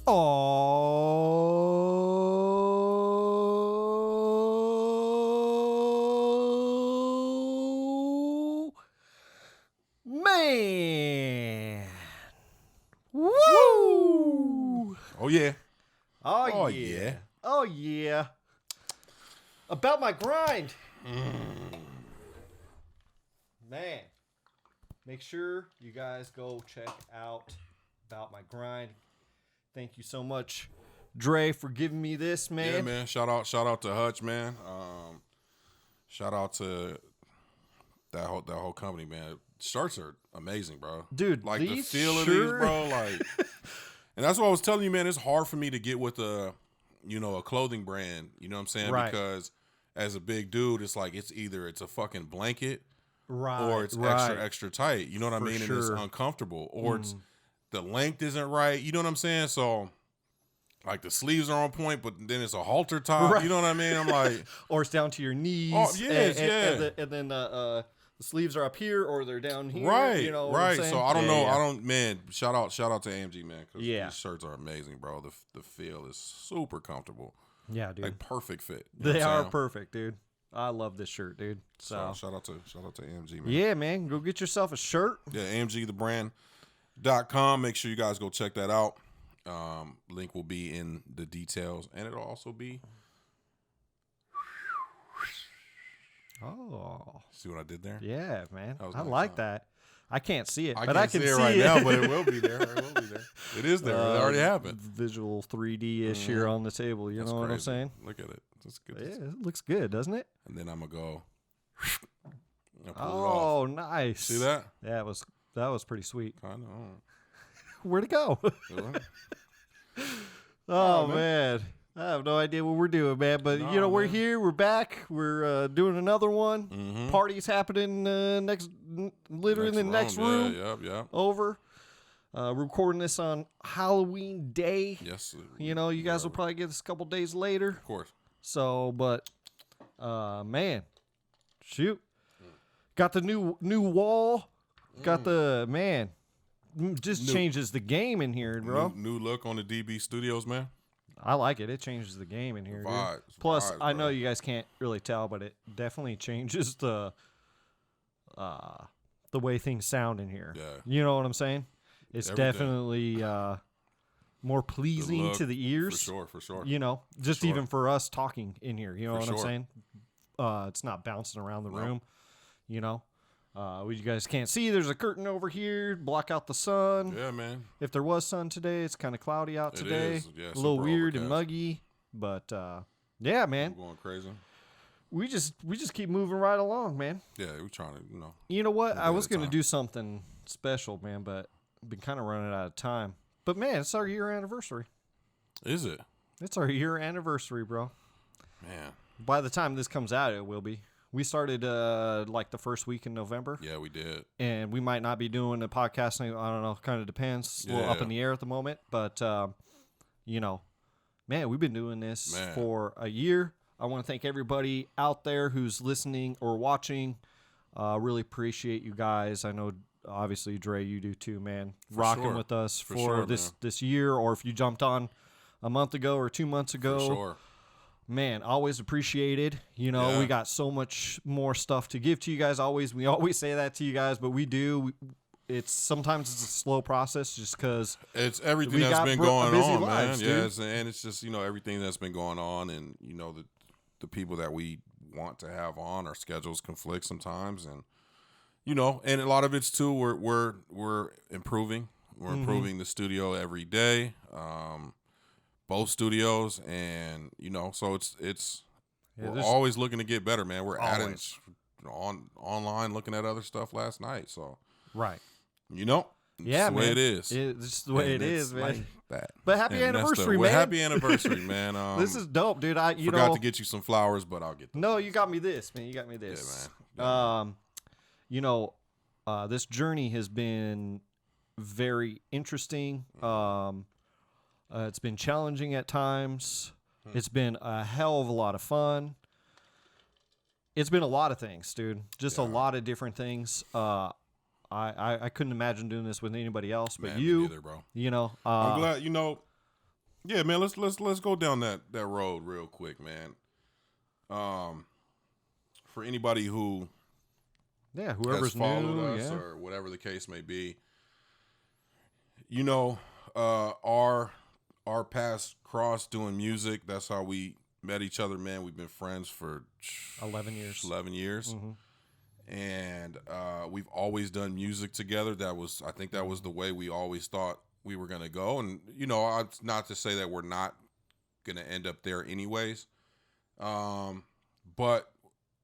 Oh, man. Woo! Oh, yeah. Oh, yeah. Oh, yeah. About my grind. Man. Make sure you guys go check out About My Grind. Thank you so much, Dre, for giving me this, man. Yeah, man. Shout out to Hutch, man. Shout out to that whole company, man. Shirts are amazing, bro. Dude, like the these feel of these, bro. Like, and that's what I was telling you, man. It's hard for me to get with a clothing brand. You know what I'm saying? Right. Because as a big dude, it's like it's a fucking blanket, right, or it's extra tight. You know what I mean? Sure. And it's uncomfortable, or it's the length isn't right. You know what I'm saying? So, like the sleeves are on point, but then it's a halter top. Right. You know what I mean? I'm like, or it's down to your knees. Oh, yes, and then the sleeves are up here, or they're down here. Right, you know what right. I'm saying? So I don't know. Yeah. I don't, man. Shout out to AMG, man. Because these shirts are amazing, bro. The feel is super comfortable. Yeah, dude. Like perfect fit. You know they are perfect, dude. I love this shirt, dude. So shout out to AMG, man. Yeah, man. Go get yourself a shirt. Yeah, AMGthebrand.com. Make sure you guys go check that out. Link will be in the details, and it'll also be. Oh, see what I did there? Yeah, man. I nice, like that. I can't see it, but I can see it right now. But it will be there. It will be there. It is there. It already happened. Visual 3D-ish here on the table. You know what I'm saying? Look at it. That's good. Yeah, it looks good, doesn't it? And then I'm gonna go. Oh, nice. See that? Yeah, that was pretty sweet. I know. Where'd it go? Oh, man. I have no idea what we're doing, man. But, we're here. We're back. We're doing another one. Mm-hmm. Party's happening next room. Yep. Over. Recording this on Halloween Day. Yes. You guys will probably get this a couple days later. Of course. So, but, man. Shoot. Got the new wall. Got the, man. Just changes the game in here, bro. New look on the DB Studios, man. I like it. It changes the game in here. Vibes, Plus, vibes, I know you guys can't really tell, but it definitely changes the way things sound in here. Yeah. You know what I'm saying? It's definitely more pleasing to the ears. For sure. Just even for us talking in here. You know what I'm sure. saying? It's not bouncing around the room. You guys can't see. There's a curtain over here, block out the sun. Yeah, man. If there was sun today, it's kind of cloudy out today. It is. Yeah, a little weird overcast. and muggy, but yeah, man. We're going crazy. We just keep moving right along, man. Yeah, we're trying to, You know what? I was going to do something special, man, but I've been kind of running out of time. But man, it's our year anniversary. Is it? It's our year anniversary, bro. Man. By the time this comes out, it will be. We started like the first week in November. Yeah, we did. And we might not be doing a podcast. I don't know. Kind of depends. A little up in the air at the moment. But, man, we've been doing this for a year. I want to thank everybody out there who's listening or watching. Really appreciate you guys. I know, obviously, Dre, you do too, man. Rocking with us for this year. Or if you jumped on a month ago or 2 months ago. For sure. Man, always appreciated. We got so much more stuff to give to you guys. We always say that to you guys, but we do. Sometimes it's a slow process just because it's everything that's been going on, lives, man. And it's just everything that's been going on, and the people that we want to have on, our schedules conflict sometimes, and and a lot of it's too. We're improving. We're improving the studio every day. Both studios, and so it's we're always looking to get better, man. We're adding online, looking at other stuff last night, so right, it's the way it is. It's the way it is, man. Like that. But happy anniversary, man! Happy anniversary, man. This is dope, dude. I forgot to get you some flowers, but I'll get them. No, you got me this, man. You got me this. Yeah, man. This journey has been very interesting. It's been challenging at times. It's been a hell of a lot of fun. It's been a lot of things, dude. Just a lot of different things. I couldn't imagine doing this with anybody else, but Man, me neither, bro. I'm glad, Yeah, man. Let's go down that road real quick, man. For anybody who whoever's has followed new, us yeah. or whatever the case may be, you know, our paths crossed doing music. That's how we met each other, man. We've been friends for 11 years. 11 years. Mm-hmm. And we've always done music together. I think that was the way we always thought we were going to go. And, you know, not to say that we're not going to end up there anyways. But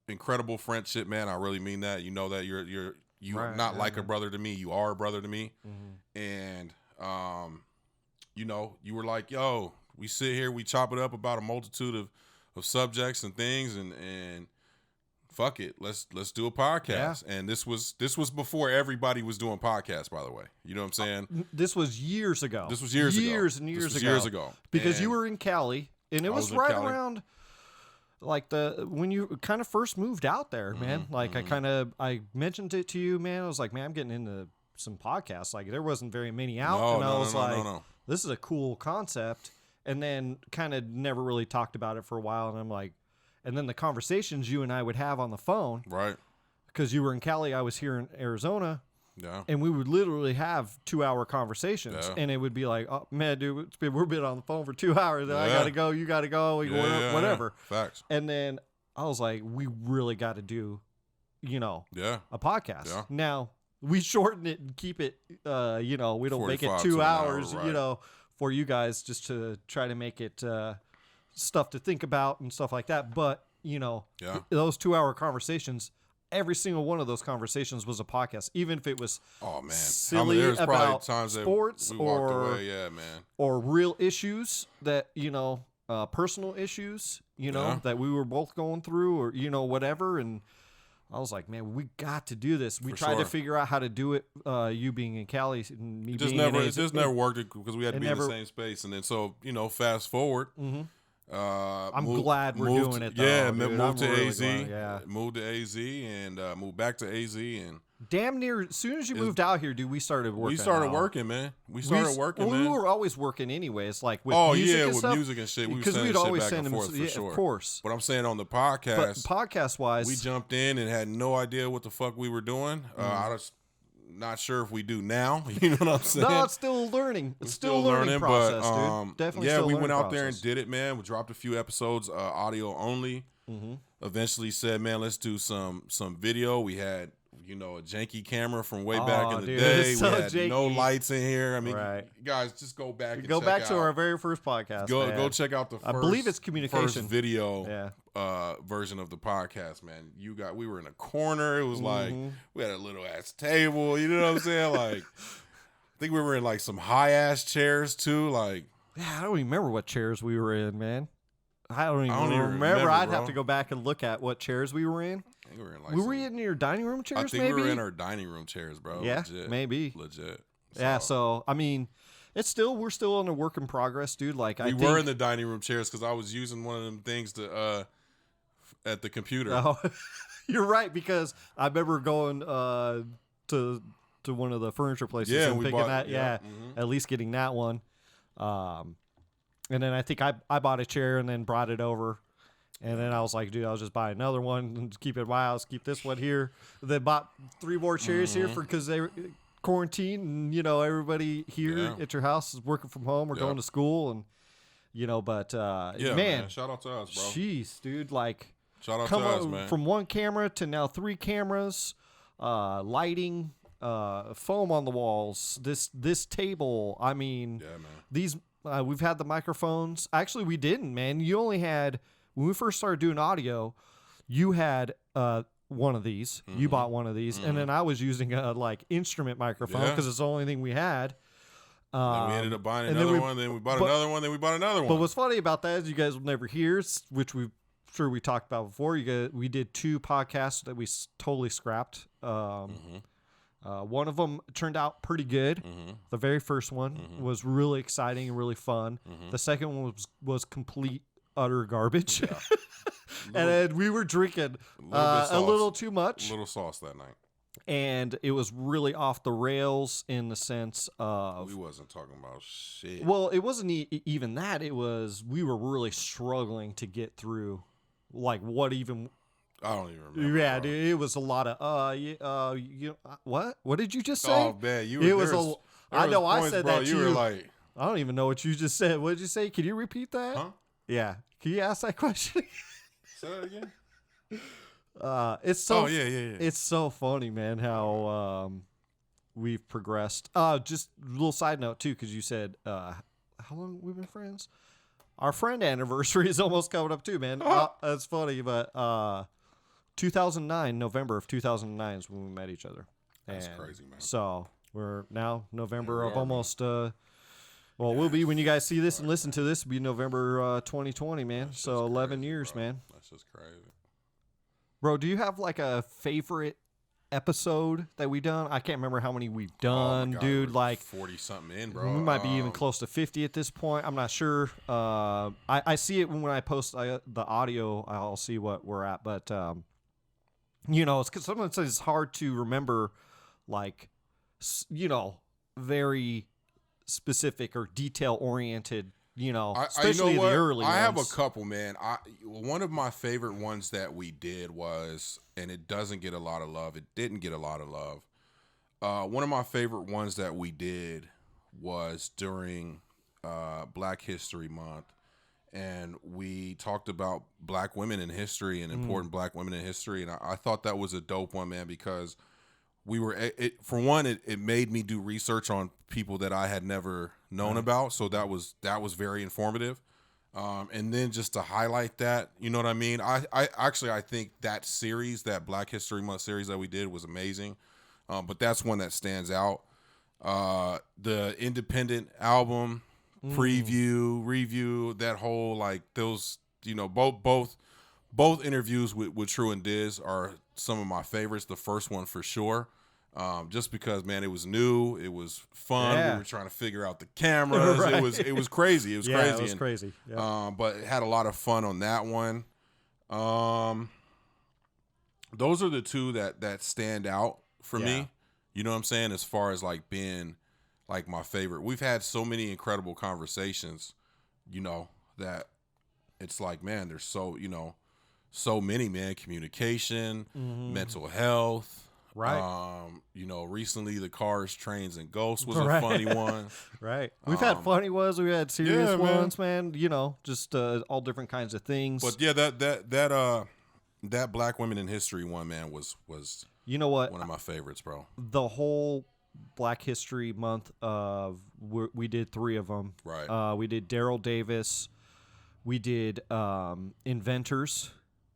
incredible friendship, man. I really mean that. You know that you're Right, not yeah, like a man. brother to me. You are a brother to me. Mm-hmm. And, you know, you were like, yo, we sit here, we chop it up about a multitude of subjects and things, and fuck it, let's do a podcast. Yeah. And this was before everybody was doing podcasts, by the way. You know what I'm saying? This was years ago. This was years ago. Years ago. Because and you were in Cali, and it was right around like when you kind of first moved out there, man. Like I mentioned it to you, man. I was like, man, I'm getting into some podcasts. Like there wasn't very many out, and I was like, this is a cool concept. And then kind of never really talked about it for a while, and I'm like, and then the conversations you and I would have on the phone, right? Because you were in Cali, I was here in Arizona. Yeah. And we would literally have 2-hour conversations. Yeah. And it would be like, oh, man, dude, we've been on the phone for 2 hours. I got to go. You got to go. Whatever. Facts. And then I was like, we really got to do, a podcast. Yeah. Now, we shorten it and keep it, we don't make it 2 hours, right. For you guys just to try to make it stuff to think about and stuff like that. But, those 2-hour conversations, every single one of those conversations was a podcast, even if it was silly about sports or real issues that, personal issues, that we were both going through or, whatever. And I was like, man, we got to do this. We tried to figure out how to do it, you being in Cali and me being in It just never worked because we had to be in the same space. And then so, fast forward. Mm-hmm. I'm glad we're doing it, though. Yeah, dude. moved to really AZ. Moved to AZ and moved back to AZ. And damn near, as soon as you moved out here, dude, we started working. We started working, man. We were always working anyways, like with music and with stuff, music and shit. Because we'd always send them, for sure. Of course. But I'm saying on the podcast, podcast-wise, we jumped in and had no idea what the fuck we were doing. I was not sure if we do now. You know what I'm saying? No, it's still learning. It's still a learning process, dude. Definitely. Yeah, we went out there and did it, man. We dropped a few episodes, audio only. Mm-hmm. Eventually said, man, let's do some video. We had, a janky camera from way back in the day. So we had janky. No lights in here. I mean, right. Guys, just go back and go check back out. To our very first podcast. Go check out the first, I believe it's communication. First video version of the podcast, man. We were in a corner. It was like we had a little ass table. You know what I'm saying? Like, I think we were in like some high ass chairs too. Like, I don't even remember what chairs we were in, man. I don't even remember. I'd have to go back and look at what chairs we were in. I think we were in like were we in your dining room chairs? I think maybe? we were in our dining room chairs, bro. Yeah, legit. Maybe. Legit. So I mean, we're still in a work in progress, dude. Like we were in the dining room chairs because I was using one of them things to at the computer. Oh, you're right, because I remember going to one of the furniture places and picking that. Yeah, at least getting that one. And then I think I bought a chair and then brought it over. And then I was like, dude, I'll just buy another one and keep it in my house, keep this one here. Then bought 3 more chairs here because they were quarantined and, everybody here at your house is working from home or going to school. And, but, man, shout out to us, bro. Jeez, dude, like, shout out to us, man. From 1 camera to now 3 cameras, lighting, foam on the walls, this table. I mean, these, we've had the microphones. Actually, we didn't, man. You only had... When we first started doing audio, you had one of these. You bought one of these, and then I was using a instrument microphone because it's the only thing we had. Then we ended up buying another one. Then we bought another one. Then we bought another one. But what's funny about that is you guys will never hear, which we talked about before. We did 2 podcasts that we totally scrapped. One of them turned out pretty good. The very first one was really exciting and really fun. The second one was complete utter garbage. And then we were drinking a little too much. A little sauce that night. and it was really off the rails in the sense of we wasn't talking about shit. Well, it wasn't even that. It was we were really struggling to get through, like what even. I don't even remember. Yeah, bro. dude, it was a lot of what? What did you just say? Oh man, you. Were, It was a. I know I points, said bro, that to you. you. Were like, I don't even know what you just said. What did you say? Can you repeat that? huh? Yeah. Can you ask that question? Say that again. It's so. Oh yeah. It's so funny, man. How we've progressed. Just a little side note too, because you said how long we've been friends. Our friend anniversary is almost coming up too, man. That's funny, but 2009, November of 2009 is when we met each other. That's crazy, man. So we're now November Yeah, of almost. Well, we'll be when you guys see this and listen to this. It'll be November 2020, man. That's So 11 crazy, years, bro. man. That's just crazy. Bro, do you have like a favorite episode that we done? I can't remember how many we've done, Oh my God, dude. we're Like 40 something in, bro. we might be even close to 50 at this point. I'm not sure. I see it when I post the audio. I'll see what we're at, but you know, it's 'cause someone says it's hard to remember, like, you know, very specific or detail oriented. You know, especially you know the early I have a ones. couple, man. One of my favorite ones that we did was, and it doesn't get a lot of love. It didn't get a lot of love. One of my favorite ones that we did was during Black History Month, and we talked about Black women in history and important Black women in history, and I thought that was a dope one, man, because we were for one, it made me do research on people that I had never known about, so that was very informative. And then just to highlight that, you know what I mean? I think that series, that Black History Month series that we did, was amazing. But that's one that stands out. The Independent album preview, review, that whole, like, those, you know, both interviews with True and Diz are some of my favorites. The first one for sure. Just because, man, it was new, it was fun. Yeah. We were trying to figure out the cameras. Right. It was crazy. It was crazy. It was And, crazy. Yeah. but had a lot of fun on that one. Those are the two that stand out for Yeah. me. You know what I'm saying? As far as like being like my favorite. We've had so many incredible conversations, you know, that it's like, man, there's so many, man. Communication, mental health. Right. You know, recently the Cars, Trains, and Ghosts was Right. a funny one. Right. We've had funny ones. We've had serious yeah, man. ones, man. You know, just all different kinds of things. But yeah, that Black Women in History one, man, was you know what? one of my favorites, bro. The whole Black History Month of we did 3 of them. Right. We did Daryl Davis. We did Inventors.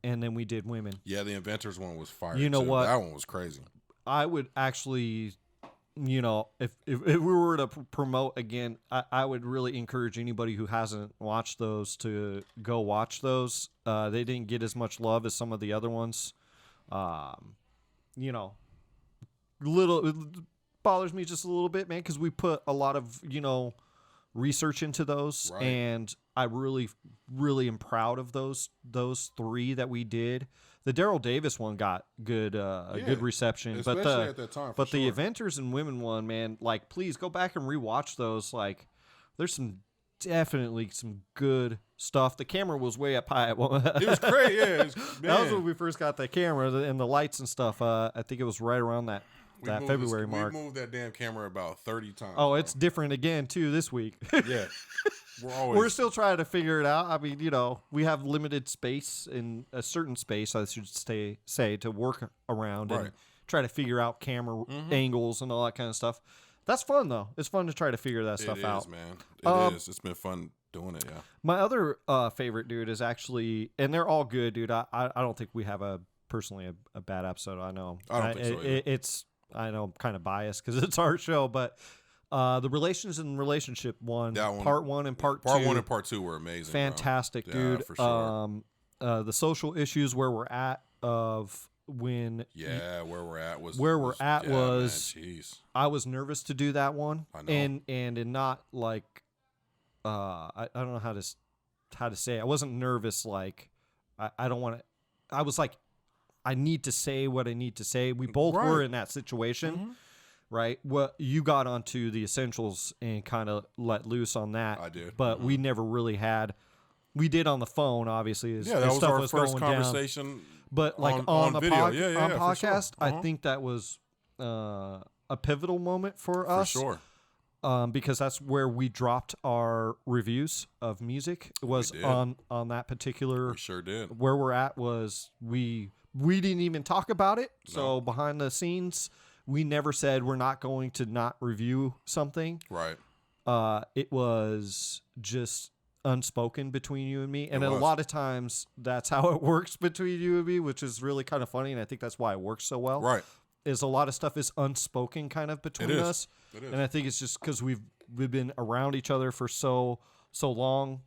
And then we did Women. Yeah, the Inventors one was fire. You know too. what? That one was crazy. I would actually, you know, if we were to promote again, I would really encourage anybody who hasn't watched those to go watch those. They didn't get as much love as some of the other ones. You know, it bothers me just a little bit, man, because we put a lot of, you know, research into those, Right. and I really am proud of those 3 that we did. The Daryl Davis one got good good reception, especially but at that time. the sure. Inventors and Women one, man, like, please go back and rewatch those. Like, there's definitely some good stuff. The camera was way up high at one. It was crazy. Yeah, That was when we first got the camera and the lights and stuff. I think it was right around that February mark. We moved that damn camera about 30 times. Oh, bro. it's different again too this week. Yeah. We're still trying to figure it out. I mean, you know, we have limited space, in a certain space, I should say, to work around Right. and try to figure out camera angles and all that kind of stuff. That's fun, though. It's fun to try to figure that stuff out. It is, man. It is. It's been fun doing it, yeah. My other favorite, dude, is actually, and they're all good, dude. I don't think we have personally a bad episode. I know. I don't think so either. I know I'm kind of biased because it's our show, but the Relations and Relationship one, part 1 and part 2. Part 1 and part 2 were amazing. Fantastic, bro. dude. Yeah, for sure. The social issues where we're at of when where we're at was man, jeez. I was nervous to do that one. I know. And not like I don't know how to say it. I wasn't nervous like I don't want to. I was like I need to say what I need to say. We both Right. were in that situation. Mm-hmm. Right. Well, you got onto the essentials and kind of let loose on that. I did. But we never really had. We did on the phone, obviously. Yeah, that as was stuff our was first going conversation. Down. But like on the video. Yeah, for podcast, sure. I think that was a pivotal moment for us. For sure. Because that's where we dropped our reviews of music. It was did. on that particular. We sure did. Where we're at was we didn't even talk about it. No. So behind the scenes, we never said we're not going to not review something. Right. It was just unspoken between you and me, and a lot of times that's how it works between you and me, which is really kind of funny, and I think that's why it works so well. Right. Is a lot of stuff is unspoken kind of between us. It is. And I think it's just because we've been around each other for so long,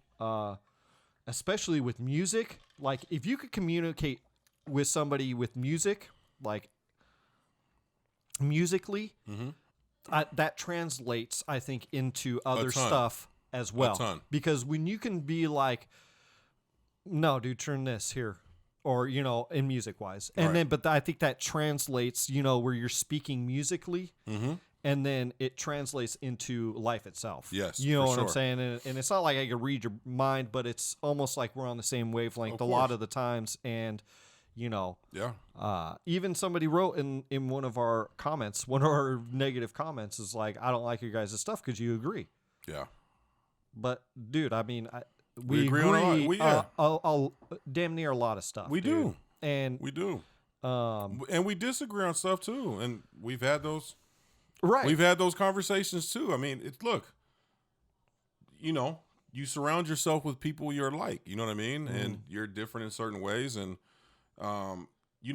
especially with music. Like if you could communicate with somebody with music, like musically, that translates, I think, into other stuff as well. A ton. Because when you can be like, no, dude, turn this here. Or, in music wise. And then, but I think that translates, where you're speaking musically. Mm-hmm. And then it translates into life itself. Yes, you know for what I'm sure. saying? And it's not like I can read your mind, but it's almost like we're on the same wavelength a lot of the times. And, even somebody wrote in one of our comments, one of our negative comments is like, I don't like your guys' stuff because you agree. Yeah. But, dude, I mean, We agree on a lot. Damn near a lot of stuff. We dude. do. And We do. And we disagree on stuff too. And we've had those. right. We've had those conversations too. I mean, look, you surround yourself with people you're like, you know what I mean? And you're different in certain ways. And,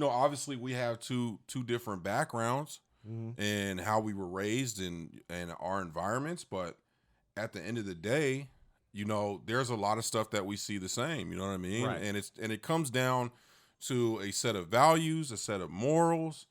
obviously we have two different backgrounds and how we were raised and our environments. But at the end of the day, there's a lot of stuff that we see the same, you know what I mean? Right. And it comes down to a set of values, a set of morals.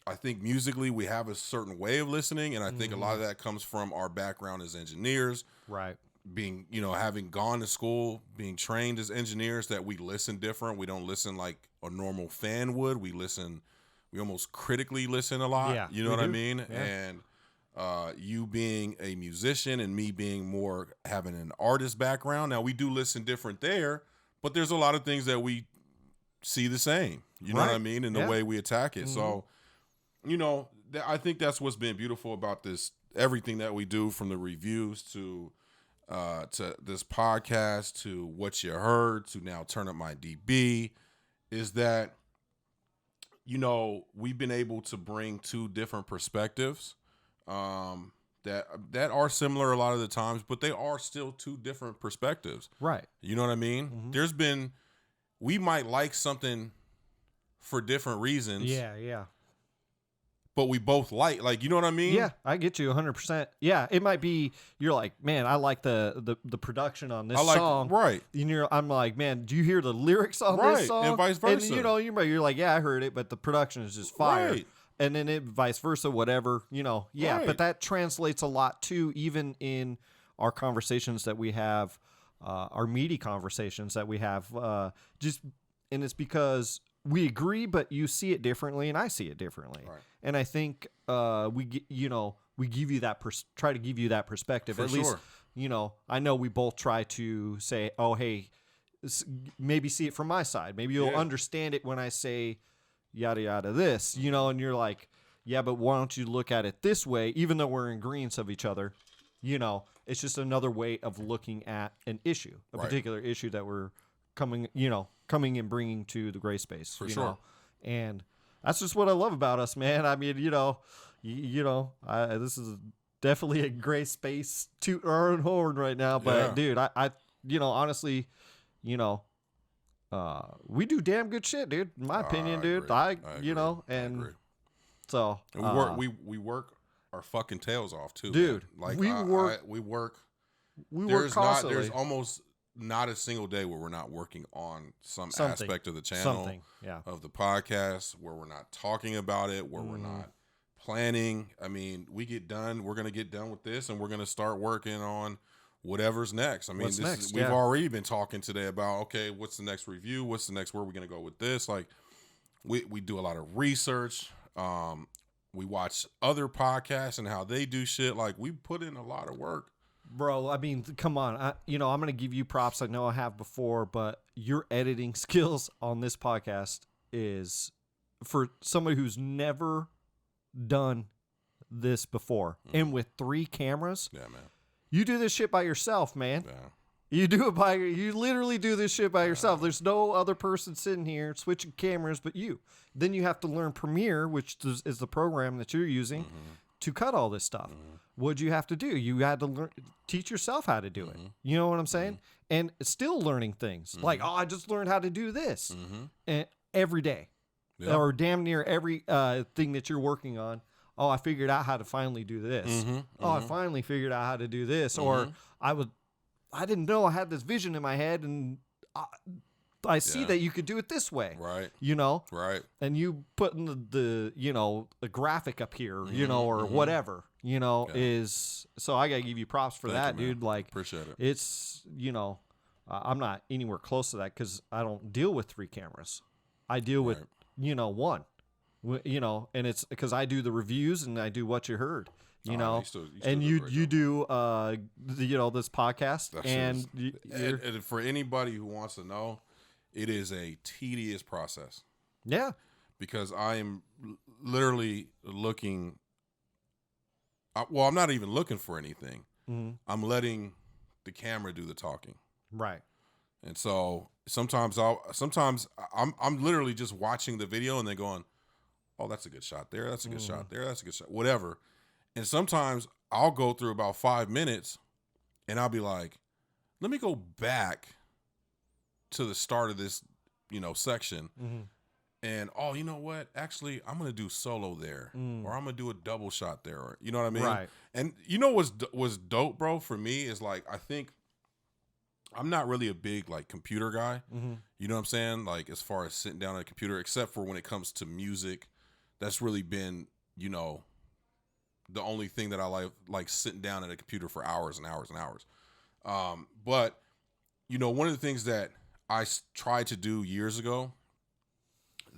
I think musically we have a certain way of listening, and I think a lot of that comes from our background as engineers. Right. Being, having gone to school, being trained as engineers, that we listen different. We don't listen like a normal fan would. We almost critically listen a lot. Yeah, you know what I do. mean? Yeah. And you being a musician and me being more having an artist background. Now we do listen different there, but there's a lot of things that we see the same. You know what I mean? In the way we attack it. So, I think that's what's been beautiful about this. Everything that we do, from the reviews to this podcast to what you heard to now Turn Up My DB, is that we've been able to bring two different perspectives that are similar a lot of the times, but they are still two different perspectives. Right. You know what I mean? We might like something for different reasons. Yeah. But we both like, you know what I mean? Yeah, I get you 100%. Yeah, it might be you're like, man, I like the production on this song. Right. And I'm like, man, do you hear the lyrics on this song? And vice versa. And you're like, yeah, I heard it, but the production is just fire. Right. And then it vice versa, whatever, yeah. Right. But that translates a lot too, even in our conversations that we have, our meaty conversations that we have, and it's because we agree, but you see it differently, and I see it differently. Right. And I think we give you that try to give you that perspective. For At sure. least, I know we both try to say, oh, hey, maybe see it from my side. Maybe you'll understand it when I say yada yada this, and you're like, yeah, but why don't you look at it this way? Even though we're in agreement of each other, it's just another way of looking at an issue, a particular issue that we're coming and bringing to the gray space. For sure. And that's just what I love about us, man. I mean, this is definitely a gray space toot our own horn right now. But dude, I honestly, we do damn good shit, dude. In my opinion, dude. I and agree. So And we work our fucking tails off too, dude. Man. Like we work constantly. There's almost not a single day where we're not working on something aspect of the channel, of the podcast, where we're not talking about it, where we're not planning. I mean, we're going to get done with this, and we're going to start working on whatever's next. I mean, we've already been talking today about, okay, what's the next review? What's the next, where are we going to go with this? Like, we do a lot of research. We watch other podcasts and how they do shit. Like, we put in a lot of work. Bro, I mean, come on. I'm going to give you props. I know I have before, but your editing skills on this podcast is, for somebody who's never done this before, and with 3 cameras, Yeah, man. you do this shit by yourself, man. Yeah. You literally do this shit by yourself. There's no other person sitting here switching cameras but you. Then you have to learn Premiere, which is the program that you're using to cut all this stuff. What'd you have to do? You had to teach yourself how to do it. You know what I'm saying? And still learning things. Like, I just learned how to do this. And every day. Yeah. Or damn near every thing that you're working on. Oh, I figured out how to finally do this. I finally figured out how to do this. Or I didn't know I had this vision in my head, and I see that you could do it this way. Right. You know? Right. And you putting the graphic up here, or whatever, is, so I got to give you props for that, you, dude. Like, appreciate it. It's, I'm not anywhere close to that because I don't deal with 3 cameras. I deal with, 1, and it's because I do the reviews and I do what you heard. You still and you do this podcast, and for anybody who wants to know, it is a tedious process. Yeah, because I am literally looking. Well, I'm not even looking for anything. I'm letting the camera do the talking. Right. And so sometimes I'm literally just watching the video and then going, oh, that's a good shot there. That's a good shot there. That's a good shot. Whatever. And sometimes I'll go through about 5 minutes and I'll be like, let me go back to the start of this, section. And, oh, you know what? Actually, I'm going to do solo there, or I'm going to do a double shot there. Or, you know what I mean? Right. And what's dope, bro, for me is like, I think I'm not really a big like computer guy. You know what I'm saying? Like, as far as sitting down at a computer, except for when it comes to music, that's really been, the only thing that I like sitting down at a computer for hours and hours and hours. But, one of the things that I tried to do years ago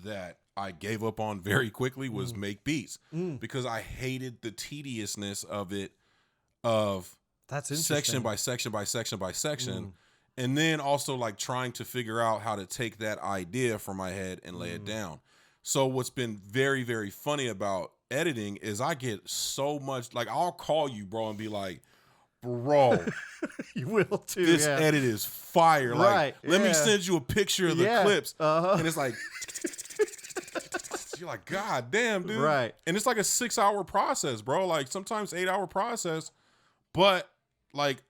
that I gave up on very quickly was make beats because I hated the tediousness of it, that's section by section by section by section. And then also like trying to figure out how to take that idea from my head and lay it down. So what's been very, very funny about editing is I get so much, like, I'll call you, bro, and be like, bro, you will too. This edit is fire. Like, let me send you a picture of the clips. And it's like, you're like, God damn, dude. Right. And it's like a 6-hour process, bro. Like, sometimes 8-hour process, but like,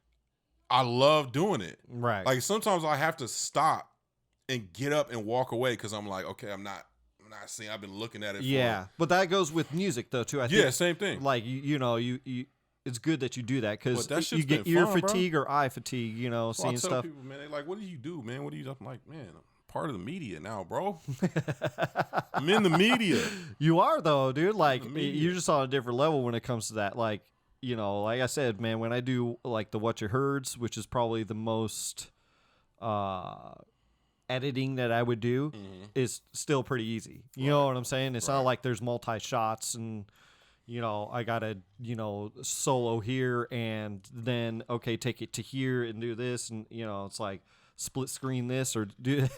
I love doing it. Right. Like, sometimes I have to stop and get up and walk away because I'm like, okay, I'm not seeing. I've been looking at it. But that goes with music though too. I think, same thing. Like you it's good that you do that because you get ear fatigue or eye fatigue. Seeing stuff. People, man, they're like, "What do you do, man? What do you?" I'm like, "Man, I'm part of the media now, bro. I'm in the media." You are though, dude. Like, you're just on a different level when it comes to that. Like, like I said, man, when I do like the What You Heards, which is probably the most editing that I would do, is still pretty easy. You know what I'm saying? It's not like there's multi shots and I gotta solo here and then take it to here and do this, and it's like split screen this or do.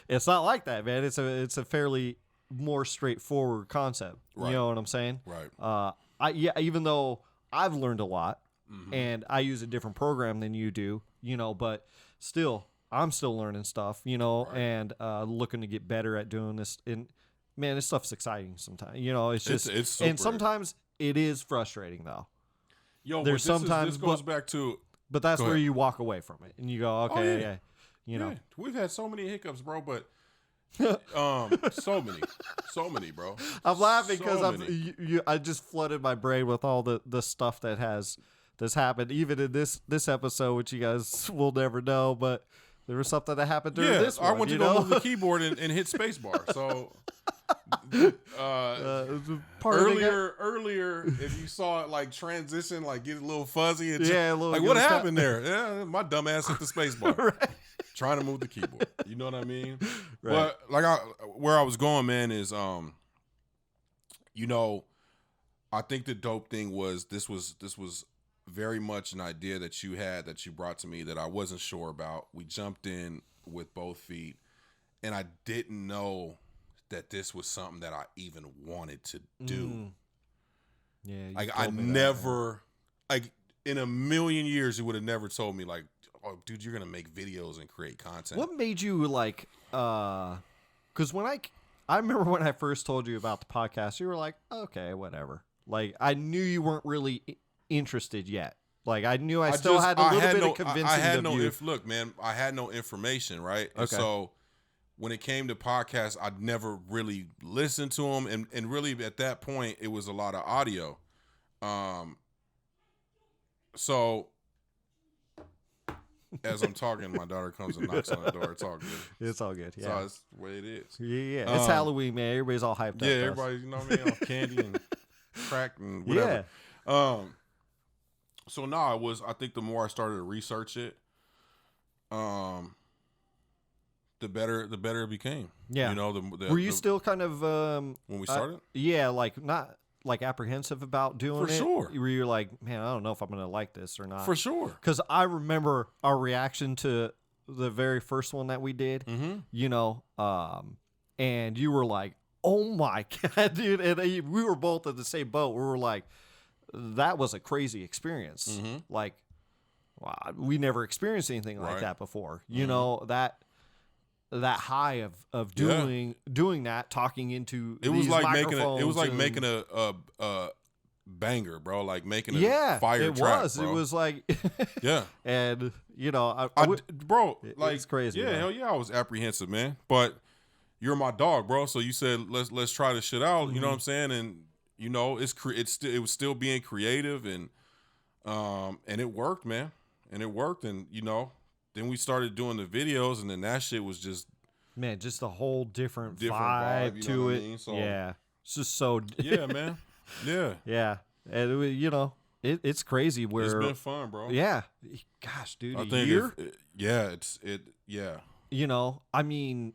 It's not like that, man. It's a fairly more straightforward concept. Right. You know what I'm saying? Right. Even though I've learned a lot and I use a different program than you do, but still, I'm still learning stuff, and looking to get better at doing this. And man, this stuff's exciting sometimes. It's just, it's super. And sometimes it is frustrating though. Yo, there's sometimes this goes back to, but that's where you walk away from it and you go, okay, we've had so many hiccups, bro, but so many, bro. I'm laughing because I just flooded my brain with all the stuff that's happened, even in this episode, which you guys will never know, but there was something that happened during this one. I went to go move the keyboard and hit spacebar. So earlier, if you saw it like transition, like get a little fuzzy, and like what happened there? Yeah, my dumb ass hit the spacebar, right. Trying to move the keyboard. You know what I mean? But where I was going, man, is you know, I think the dope thing was this was very much an idea that you had that you brought to me that I wasn't sure about. We jumped in with both feet, and I didn't know that this was something that I even wanted to do. Yeah, like I never, like in a million years, you would have never told me like, oh, dude, you're gonna make videos and create content. What made you like? Because when I remember when I first told you about the podcast, you were like, okay, whatever. Like I knew you weren't really interested yet. Like I knew I still had a little bit of convincing. I had of no you. look, man. I had no information, right? And Okay. so when it came to podcasts, I'd never really listened to them, and really at that point, it was a lot of audio. So as I'm talking, my daughter comes and knocks on the door. It's all good. It's all good. Yeah, So that's the way it is. Yeah. It's Halloween, man. Everybody's all hyped up. Yeah, everybody, you know what I mean, off candy and crack and whatever. Yeah. So I think the more I started to research it, the better it became. Yeah. You know, were you still kind of when we started? Yeah, like not like apprehensive about doing For it. sure. Were you like, man, I don't know if I'm gonna like this or not? For sure. Because I remember our reaction to the very first one that we did. Mm-hmm. You know, and you were like, oh my god, dude, and we were both in the same boat. We were like, that was a crazy experience. Mm-hmm. Like, wow, we never experienced anything like Right. that before. You know, that high of doing that, talking into It was these like making microphones a banger, bro. Like making a yeah, fire it track, was. bro. It was like Yeah. and you know, Bro, like it's crazy. Yeah, man. hell yeah, I was apprehensive, man. But you're my dog, bro. So you said let's try this shit out. You know what I'm saying? And you know, it was still being creative, and it worked, man. And it worked, and you know, then we started doing the videos, and then that shit was just just a whole different vibe, vibe you to know what I it. mean? So, yeah, it's just so yeah, man. Yeah, yeah, and it, you know, it's crazy. Where it's been fun, bro. Yeah, gosh, dude, I a think year. Yeah. You know, I mean,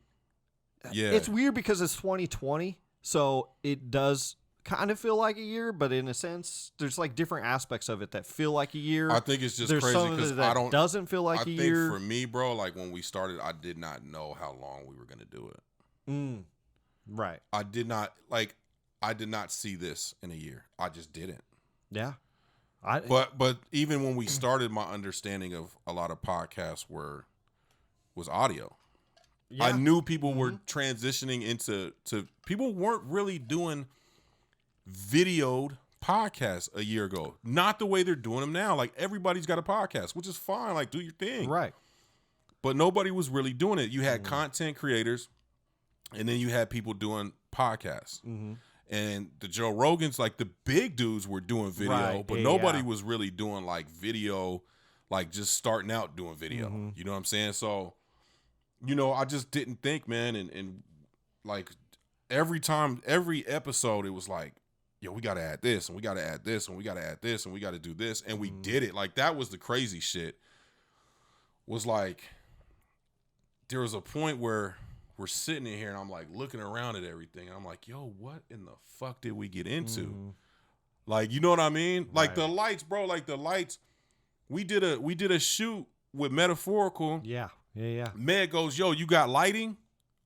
Yeah. it's weird because it's 2020, so it does kind of feel like a year, but in a sense, there's like different aspects of it that feel like a year. I think it's just there's crazy some of because it that I don't doesn't feel like I a think year. for me, bro, like when we started, I did not know how long we were gonna do it. Right. I did not see this in a year. I just didn't. Yeah. But even when we started, my understanding of a lot of podcasts was audio. yeah. I knew people were transitioning into people weren't really doing videoed podcasts a year ago. Not the way they're doing them now. Like everybody's got a podcast, which is fine. Like do your thing. Right. But nobody was really doing it. You had content creators, and then you had people doing podcasts. And the Joe Rogans, like the big dudes were doing video, Right. but Yeah, nobody yeah. was really doing like video, like just starting out doing video. You know what I'm saying? So, you know, I just didn't think, man. And like every episode, it was like, yo, we got to add this, and we got to add this, and we got to add this, and we got to do this. And we did it. Like that was the crazy shit. Was like, there was a point where we're sitting in here and I'm like looking around at everything. And I'm like, yo, what in the fuck did we get into? Like, you know what I mean? Like Right. the lights, bro, like the lights. We did a shoot with Metaphorical. Yeah. Yeah. Meg goes, yo, you got lighting?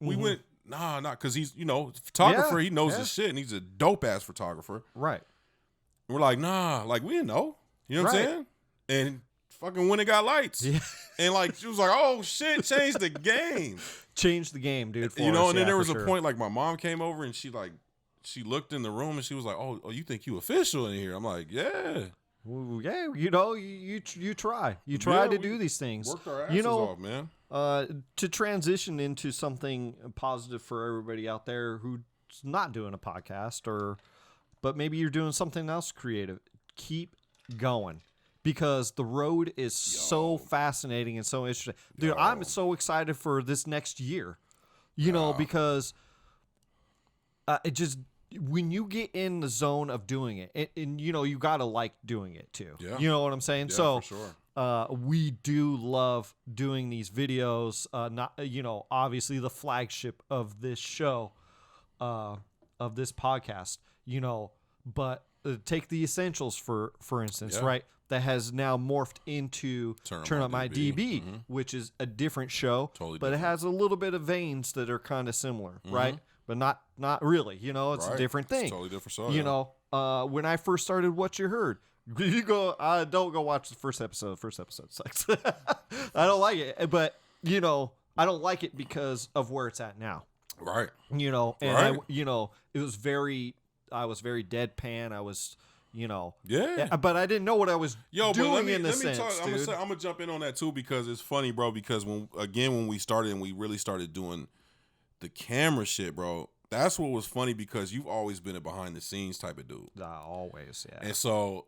We went, nah, not because he's, you know, photographer. Yeah, He knows yeah. his shit and he's a dope ass photographer. Right. And we're like, nah, like we didn't know. You know what I'm Right. saying? And fucking went and got lights. Yeah. And like she was like, oh shit, change the game. Change the game, dude. For You know, us. and then Yeah, there for was sure. a point like my mom came over and she looked in the room and she was like, oh, you think you official in here? I'm like, yeah. Well, yeah, you know, you try. You try Yeah, to we do these things. Worked our asses You know, off, man. to transition into something positive for everybody out there who's not doing a podcast, but maybe you're doing something else creative. Keep going, because the road is so fascinating and so interesting, dude. I'm so excited for this next year. You know, because it just. When you get in the zone of doing it, and you know, you gotta like doing it too. Yeah. You know what I'm saying? Yeah, so, for we do love doing these videos. Not, obviously the flagship of this show, of this podcast, but take the essentials for instance, right? That has now morphed into Turn Up My DB, which is a different show, but it has a little bit of veins that are kind of similar, right? But not really, it's a different thing. It's totally different show. When I first started What You Heard, don't go watch the first episode. The first episode sucks. I don't like it, but I don't like it because of where it's at now. Right. And it was I was very deadpan. I was, but I didn't know what I was doing in the sense, dude. I'm gonna jump in on that too, because it's funny, bro, because when we started and we really started doing the camera shit, bro, that's what was funny, because you've always been a behind the scenes type of dude. Always, yeah. And so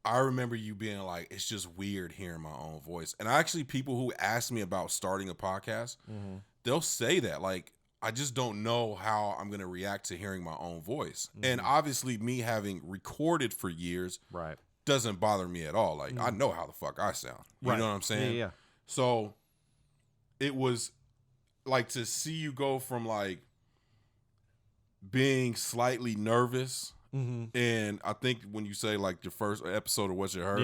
I remember you being like, it's just weird hearing my own voice. And actually, people who ask me about starting a podcast, they'll say that, like, I just don't know how I'm going to react to hearing my own voice. And obviously, me having recorded for years doesn't bother me at all. Like, I know how the fuck I sound. You know what I'm saying? Yeah. So it was like, to see you go from like being slightly nervous. And I think when you say like your first episode of What You Heard,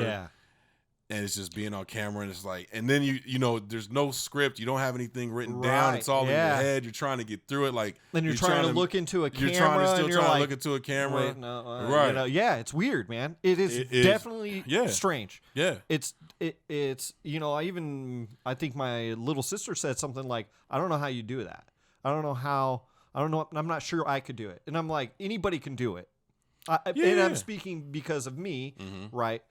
and it's just being on camera, and it's like, and then there's no script, you don't have anything written down, it's all in your head, you're trying to get through it, like then you're trying to look into a camera, you're trying to look into a camera. Wait, no, it's weird, man. It is definitely strange. It's I think my little sister said something like, I don't know how you do that. I'm not sure I could do it. And I'm like, anybody can do it. And I'm speaking because of me, right?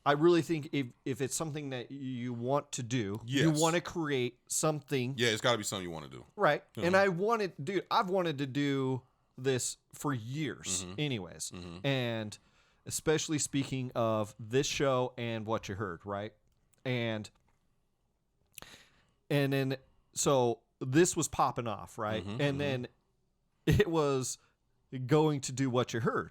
I really think if it's something that you want to do, you want to create something. Yeah, it's got to be something you want to do. Right. And I've wanted to do this for years anyways. And especially speaking of this show and What You Heard, right? And then, so this was popping off, right? And then it was going to do What You Heard.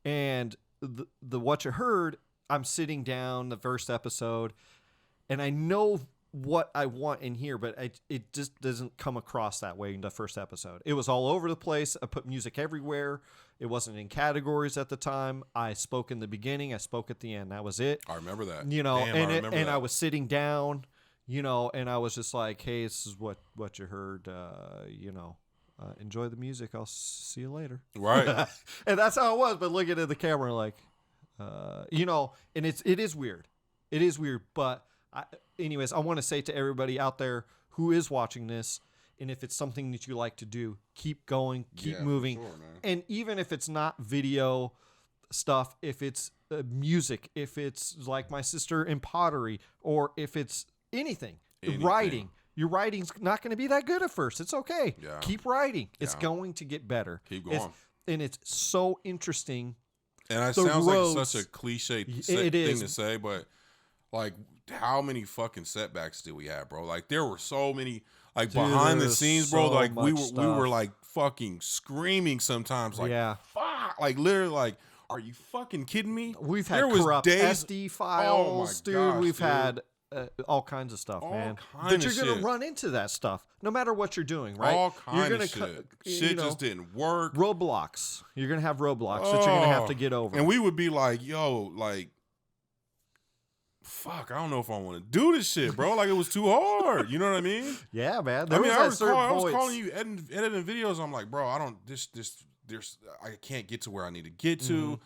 And the What You Heard, I'm sitting down the first episode, and I know what I want in here, but it just doesn't come across that way in the first episode. It was all over the place. I put music everywhere. It wasn't in categories at the time. I spoke in the beginning. I spoke at the end. That was it. I remember that. I was sitting down, and I was just like, hey, this is what you heard, enjoy the music. I'll see you later. Right. And that's how it was. But looking at the camera, like, and it is weird. It is weird. But anyways, I want to say to everybody out there who is watching this, and if it's something that you like to do, keep going, keep moving. For sure, man. And even if it's not video stuff, if it's music, if it's like my sister in pottery, or if it's anything. Writing. Your writing's not going to be that good at first. It's okay. Yeah. Keep writing. It's going to get better. Keep going. It's so interesting. And it sounds like such a cliche thing to say, but like, how many fucking setbacks did we have, bro? Like, there were so many, like, behind the scenes, bro. Like, we were like fucking screaming sometimes, like, fuck, like, literally, like, are you fucking kidding me? We've had corrupt SD files, dude. Gosh, we've had all kinds of stuff, man. But you're going to run into that stuff no matter what you're doing, right? All kinds of shit. Shit just didn't work. Roadblocks. You're going to have roadblocks that you're going to have to get over. And we would be like, yo, like, fuck, I don't know if I want to do this shit, bro. Like, it was too hard. You know what I mean? Yeah, man. I was calling you editing videos. I'm like, bro, I can't get to where I need to get to.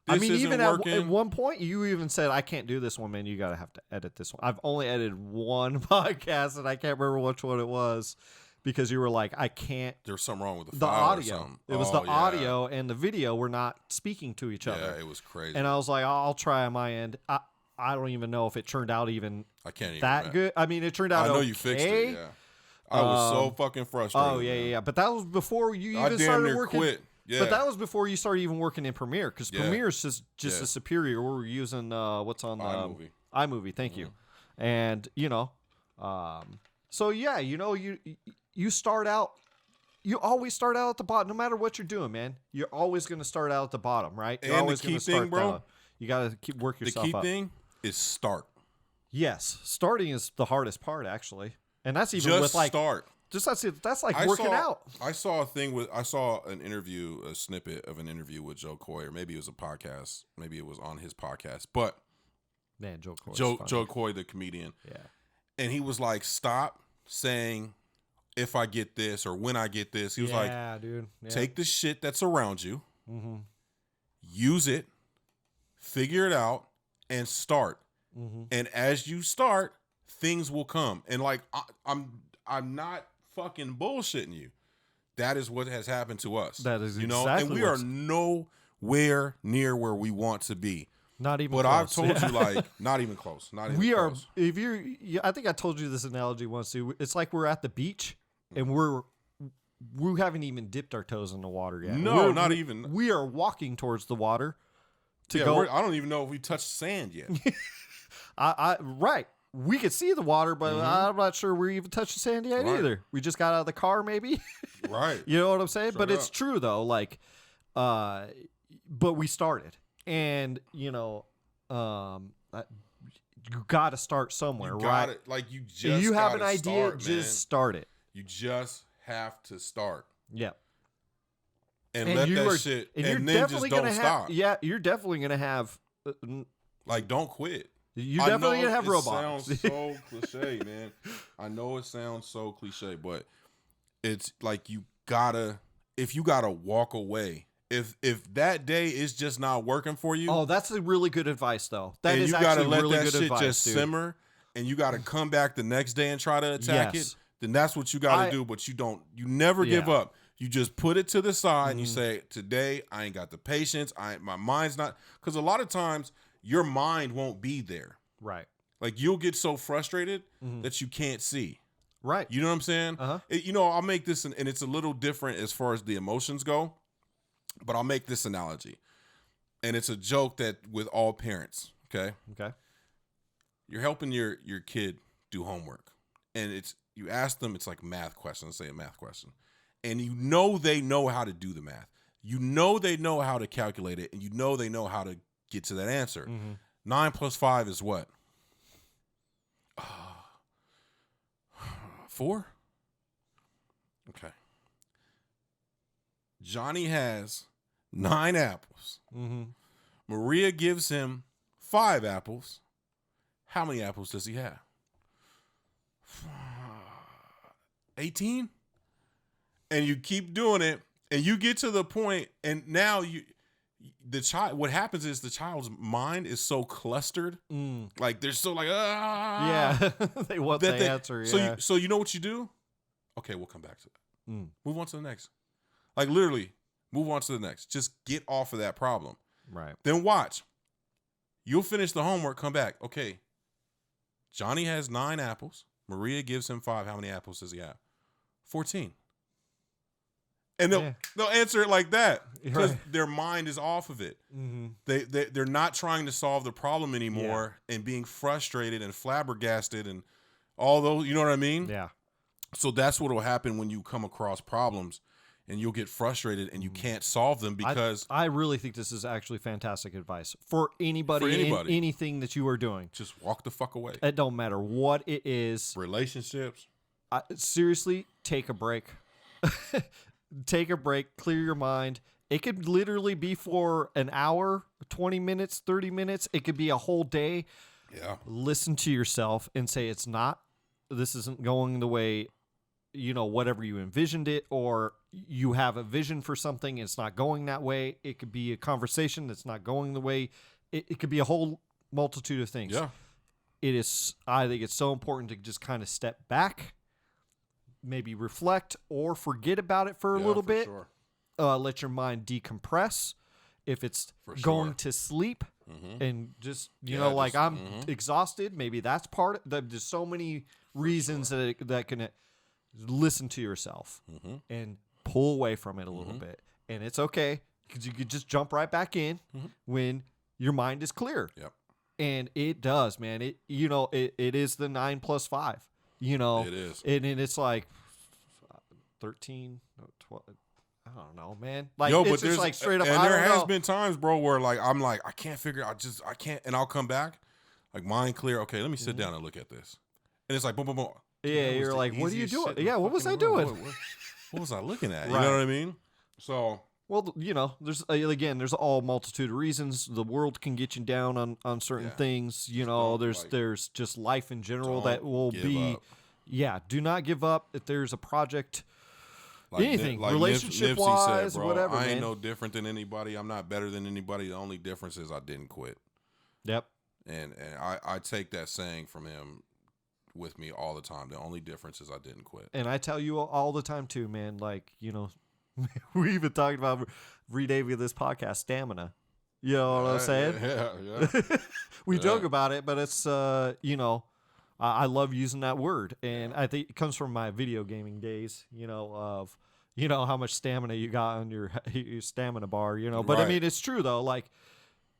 This even working. At one point, you even said, I can't do this one, man. You got to have to edit this one. I've only edited one podcast, and I can't remember which one it was, because you were like, I can't. There's something wrong with the file audio. Or something. It was the audio and the video were not speaking to each other. Yeah, it was crazy. And I was like, I'll try on my end. I don't even know if it turned out even good. I mean, it turned out okay. I know you fixed it, yeah. I was so fucking frustrated. Oh, yeah. But that was before you even started working. Quit. Yeah. But that was before you started even working in Premiere, because Premiere is just a superior. We're using what's on iMovie. Thank you. And so yeah, you start out. You always start out at the bottom, no matter what you're doing, man. You're always going to start out at the bottom, right? You're and always the key thing, bro, you got to keep work yourself up. The key thing is start. Yes, starting is the hardest part, actually, and that's even Just with like start. that's like working out. I saw an interview, a snippet of an interview with Joe Coy, or maybe it was a podcast, maybe it was on his podcast, but Man, Joe Coy. Joe Coy, the comedian, Yeah. and he was like, "Stop saying if I get this or when I get this." He was like, dude. Yeah. "Take the shit that's around you, Mm-hmm. use it, figure it out, and start. Mm-hmm. And as you start, things will come." And like, I'm not fucking bullshitting you. That is what has happened to us. That is you know, exactly and we are nowhere near where we want to be. Not even. But close. I've told you, like, not even close. Not even. We are. Close. If you're, I think I told you this analogy once too. It's like we're at the beach and we haven't even dipped our toes in the water yet. No, not even. We are walking towards the water. To Yeah, go. I don't even know if we touched sand yet. Right. We could see the water, but I'm not sure we're even touching sand yet either. We just got out of the car, maybe. Right. You know what I'm saying? Straight But up. it's true though. Like, but we started, and you know, you got to start somewhere, You right? got it. Like, you just If you have an gotta idea, start, just man. start it. You just have to start. Yeah. And let that shit, and you're then just definitely don't gonna stop. have. Yeah, you're definitely gonna have. Like, don't quit. You're definitely gonna have it robots. Sounds so cliche, man. I know it sounds so cliche, but it's like if you gotta walk away. If that day is just not working for you, Oh, that's a really good advice, though. That and is you gotta actually let really that good shit advice, just dude. simmer, and you gotta come back the next day and try to attack Yes. it, then that's what you gotta do. But you never give Yeah. up. You just put it to the side and you say, today I ain't got the patience. My mind's not, because a lot of times your mind won't be there. Right. Like, you'll get so frustrated that you can't see. Right. You know what I'm saying? Uh-huh. I'll make this, and it's a little different as far as the emotions go, but I'll make this analogy. And it's a joke that with all parents, okay? Okay. You're helping your kid do homework, and you ask them, it's like math question, let's say a math question, and you know they know how to do the math. You know they know how to calculate it, and you know they know how to get to that answer. 9 plus 5 is what? 4? Okay. Johnny has 9 apples. Mm-hmm. Maria gives him 5 apples. How many apples does he have? 18? And you keep doing it, and you get to the point, and now what happens is the child's mind is so clustered. Like, they're so like, Yeah. They want the answer. Yeah. So you know what you do? Okay, we'll come back to that. Move on to the next. Like, literally, move on to the next. Just get off of that problem. Right. Then watch. You'll finish the homework, come back. Okay. Johnny has 9 apples. Maria gives him 5. How many apples does he have? 14. And they'll answer it like that because their mind is off of it. They're not trying to solve the problem anymore and being frustrated and flabbergasted and all those, you know what I mean? Yeah. So that's what will happen when you come across problems, and you'll get frustrated and you can't solve them because I really think this is actually fantastic advice for anybody. In anything that you are doing. just walk the fuck away. It don't matter what it is. Relationships. Seriously, take a break. Take a break, clear your mind. It could literally be for an hour, 20 minutes, 30 minutes. It could be a whole day. Yeah. Listen to yourself and say, this isn't going the way, whatever you envisioned it, or you have a vision for something and it's not going that way. It could be a conversation that's not going the way. It could be a whole multitude of things. Yeah. I think it's so important to just kind of step back, maybe reflect or forget about it for a little bit. Sure. Let your mind decompress. If it's going to sleep and just, I'm exhausted, maybe that's part of there's so many reasons that can listen to yourself and pull away from it a little bit. And it's okay because you could just jump right back in when your mind is clear. Yep. And it does, man. It is the 9 plus 5. It is. And it's like 13, 12. I don't know, man. Like, but it's just like straight up. And I there don't has know. been times, bro, where like I'm like, I can't, and I'll come back. Like mind clear. Okay, let me sit down and look at this. And it's like boom, boom, boom. Yeah, you're like, what are you doing? Yeah, what was I doing? What was I looking at? Right. You know what I mean? So. Well, there's there's all multitude of reasons. The world can get you down on certain things. There's just life in general that will be. Up. Yeah, do not give up. If there's a project, anything, like relationship Nipsey wise, said, bro, whatever. I ain't man. no different than anybody. I'm not better than anybody. The only difference is I didn't quit. Yep. And I take that saying from him with me all the time. The only difference is I didn't quit. And I tell you all the time too, man. Like we even talked about renaming this podcast stamina. You know what I'm saying? Yeah. We joke about it, but it's I love using that word, and I think it comes from my video gaming days. Of how much stamina you got on your stamina bar. But Right. I mean, it's true though. Like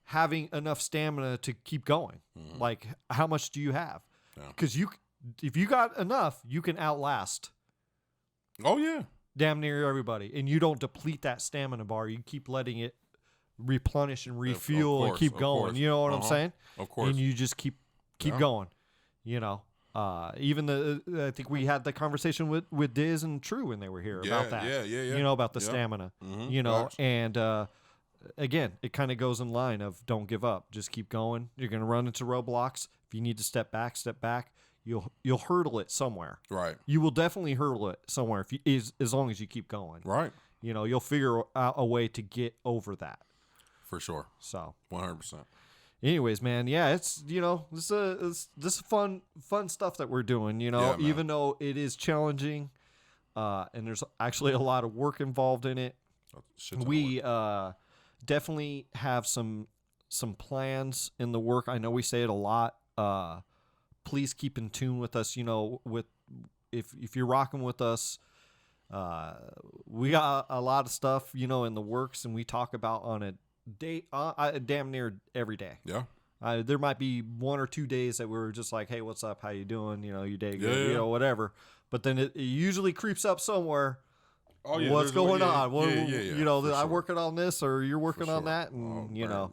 having enough stamina to keep going. Mm-hmm. Like how much do you have? Yeah. Because if you got enough, you can outlast. Oh yeah. Damn near everybody, and you don't deplete that stamina bar. You keep letting it replenish and refuel and keep going. Course. You know what I'm saying? Of course. And you just keep going. Even I think we had the conversation with Diz and True when they were here about that. Yeah. About the stamina. Mm-hmm. And again, it kind of goes in line of don't give up. Just keep going. You're gonna run into roadblocks. If you need to step back. You'll hurdle it somewhere. Right. You will definitely hurdle it somewhere as long as you keep going. Right. You'll figure out a way to get over that. For sure. So 100%. Anyways, man, yeah, it's this is fun stuff that we're doing. Even though it is challenging, and there's actually a lot of work involved in it. We definitely have some plans in the work. I know we say it a lot. Please keep in tune with us. With if you're rocking with us, we got a lot of stuff in the works, and we talk about on a day, damn near every day. Yeah. There might be 1 or 2 days that we're just like, hey, what's up? How you doing? Your day good? Yeah. Whatever. But then it usually creeps up somewhere. Oh yeah. What's going on? I'm working on this, or you're working on that, and Yeah.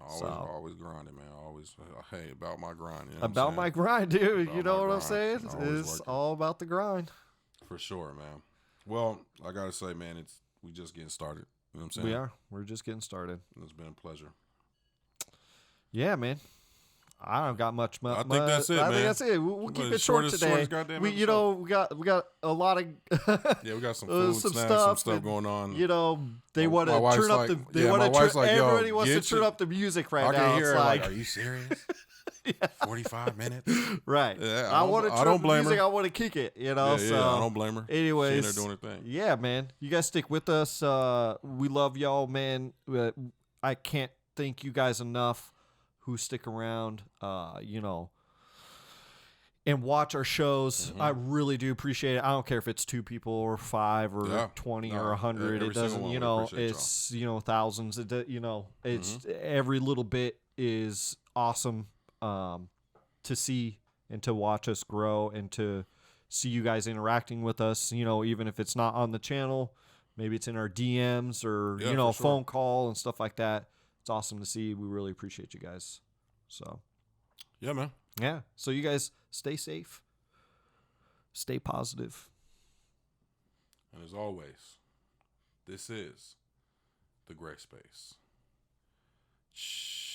Always grinding, man. Always, hey, about my grind. About my grind, dude. About you know my what I'm grind. saying? It's all about the grind. For sure, man. Well, I gotta say, man, we just getting started. You know what I'm saying? We are. We're just getting started. It's been a pleasure. Yeah, man. I don't got much. I think that's it, man. I think that's it. We'll keep it short today. We got a lot of yeah, we got some food, some snacks, stuff, some stuff going on. They want to turn up the. Everybody wants to turn up the music right now. Hear it's like, are you serious? 45 minutes. Right. Yeah, I want to turn up the music. I want to kick it. Yeah, So I don't blame her. Anyways, she's doing her thing. Yeah, man. You guys stick with us. We love y'all, man. I can't thank you guys enough who stick around, and watch our shows. Mm-hmm. I really do appreciate it. I don't care if it's 2 people or 5 or 20 or 100. It doesn't, it's, thousands. It's every little bit is awesome to see and to watch us grow and to see you guys interacting with us, even if it's not on the channel, maybe it's in our DMs or, phone call and stuff like that. It's awesome to see. We really appreciate you guys. So, yeah, man. Yeah. So you guys stay safe, stay positive. And as always, this is The Gray Space. Shh.